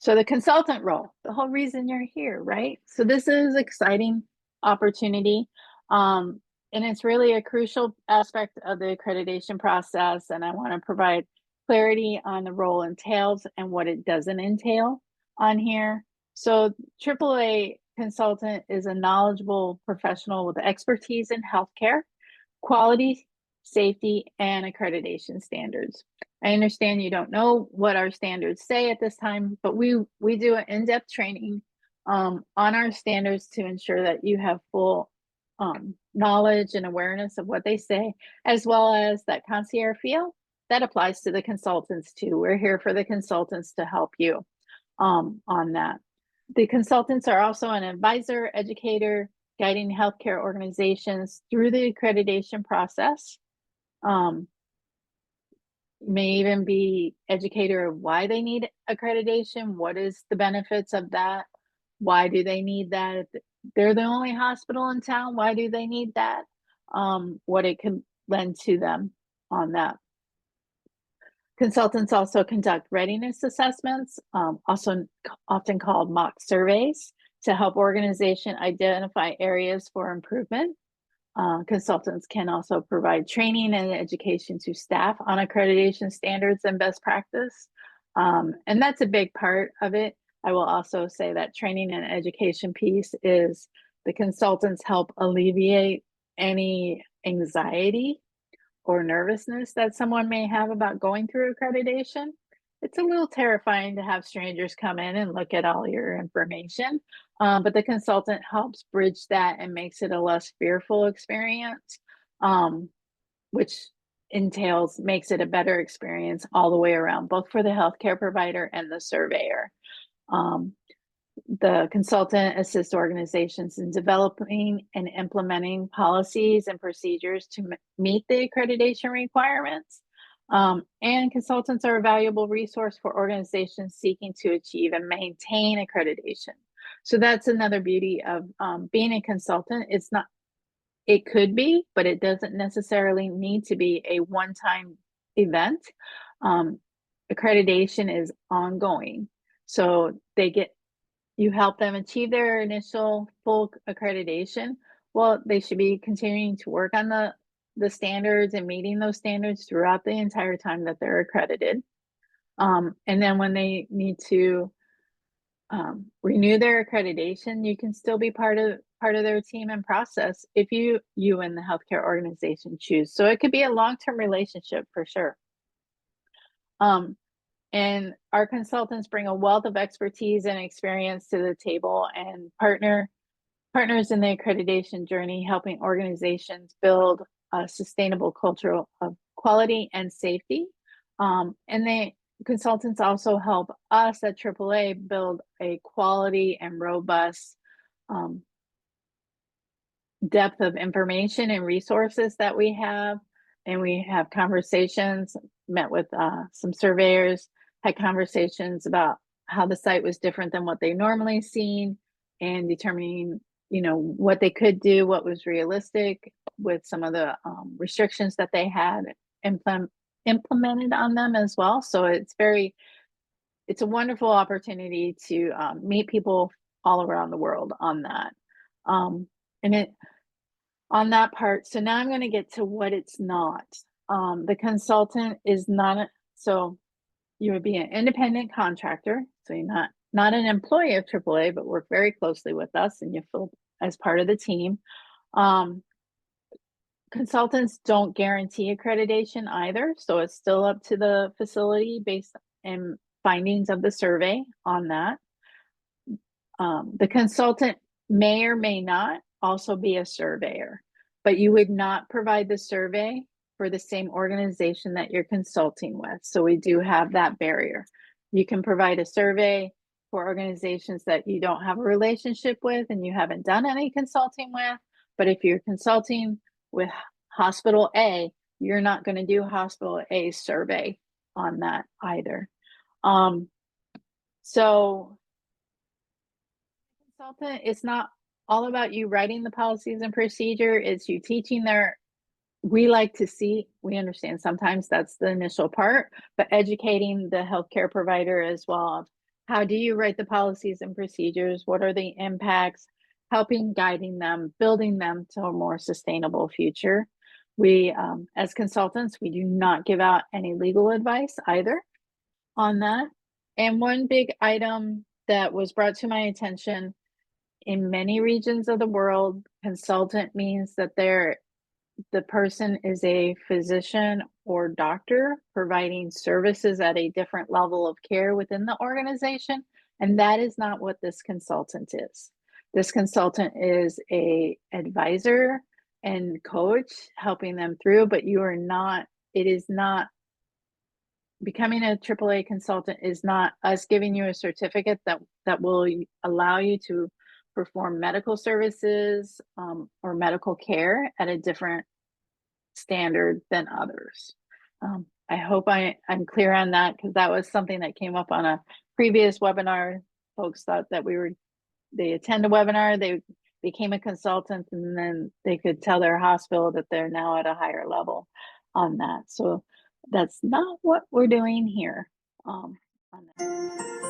So the consultant role, the whole reason you're here, right? So this is exciting opportunity. Um, and it's really a crucial aspect of the accreditation process. And I want to provide clarity on the role entails and what it doesn't entail on here. So AAA consultant is a knowledgeable professional with expertise in healthcare, quality, safety, and accreditation standards. I understand you don't know what our standards say at this time, but we do an in-depth training on our standards to ensure that you have full knowledge and awareness of what they say, as well as that concierge feel that applies to the consultants too. We're here for the consultants to help you on that. The consultants are also an advisor, educator, guiding healthcare organizations through the accreditation process. May even be educator of why they need accreditation, what is the benefits of that, why do they need that? If they're the only hospital in town, why do they need that? What it can lend to them on that. Consultants also conduct readiness assessments, also often called mock surveys, to help organization identify areas for improvement. Consultants can also provide training and education to staff on accreditation standards and best practice. And that's a big part of it. I will also say that training and education piece is the consultants help alleviate any anxiety or nervousness that someone may have about going through accreditation. It's a little terrifying to have strangers come in and look at all your information, but the consultant helps bridge that and makes it a less fearful experience, which makes it a better experience all the way around, both for the healthcare provider and the surveyor. The consultant assists organizations in developing and implementing policies and procedures to meet the accreditation requirements. And consultants are a valuable resource for organizations seeking to achieve and maintain accreditation. So that's another beauty of being a consultant. It's not, it could be, but it doesn't necessarily need to be a one-time event. Accreditation is ongoing. So you help them achieve their initial full accreditation. Well, they should be continuing to work on the standards and meeting those standards throughout the entire time that they're accredited. And then when they need to renew their accreditation, you can still be part of their team and process if you and the healthcare organization choose. So it could be a long-term relationship for sure. And our consultants bring a wealth of expertise and experience to the table and partners in the accreditation journey, helping organizations build a sustainable culture of quality and safety. And the consultants also help us at AAA build a quality and robust depth of information and resources that we have. And we have conversations, met with some surveyors, had conversations about how the site was different than what they normally seen and determining, what they could do, what was realistic with some of the restrictions that they had implemented on them as well. So it's a wonderful opportunity to meet people all around the world on that. On that part, so now I'm going to get to what it's not. The consultant is not, so you would be an independent contractor, so you're not an employee of AAA, but work very closely with us and you feel as part of the team. Consultants don't guarantee accreditation either, so it's still up to the facility based on findings of the survey on that. The consultant may or may not also be a surveyor, but you would not provide the survey for the same organization that you're consulting with. So we do have that barrier. You can provide a survey for organizations that you don't have a relationship with and you haven't done any consulting with. But if you're consulting with Hospital A, you're not going to do Hospital A survey on that either. So consultant, it's not all about you writing the policies and procedure. It's you teaching we understand sometimes that's the initial part, but educating the healthcare provider as well of How do you write the policies and procedures? What are the impacts? Helping guiding them, building them to a more sustainable future. We, as consultants, we do not give out any legal advice either on that. And one big item that was brought to my attention, in many regions of the world, consultant means that the person is a physician or doctor providing services at a different level of care within the organization, and that is not what this consultant is. This consultant is a advisor and coach helping them through, but you are not, it is not, becoming a AAA consultant is not us giving you a certificate that will allow you to perform medical services or medical care at a different standard than others. I hope I'm clear on that, because that was something that came up on a previous webinar. Folks thought that they attend a webinar, they became a consultant, and then they could tell their hospital that they're now at a higher level on that. So that's not what we're doing here. On that.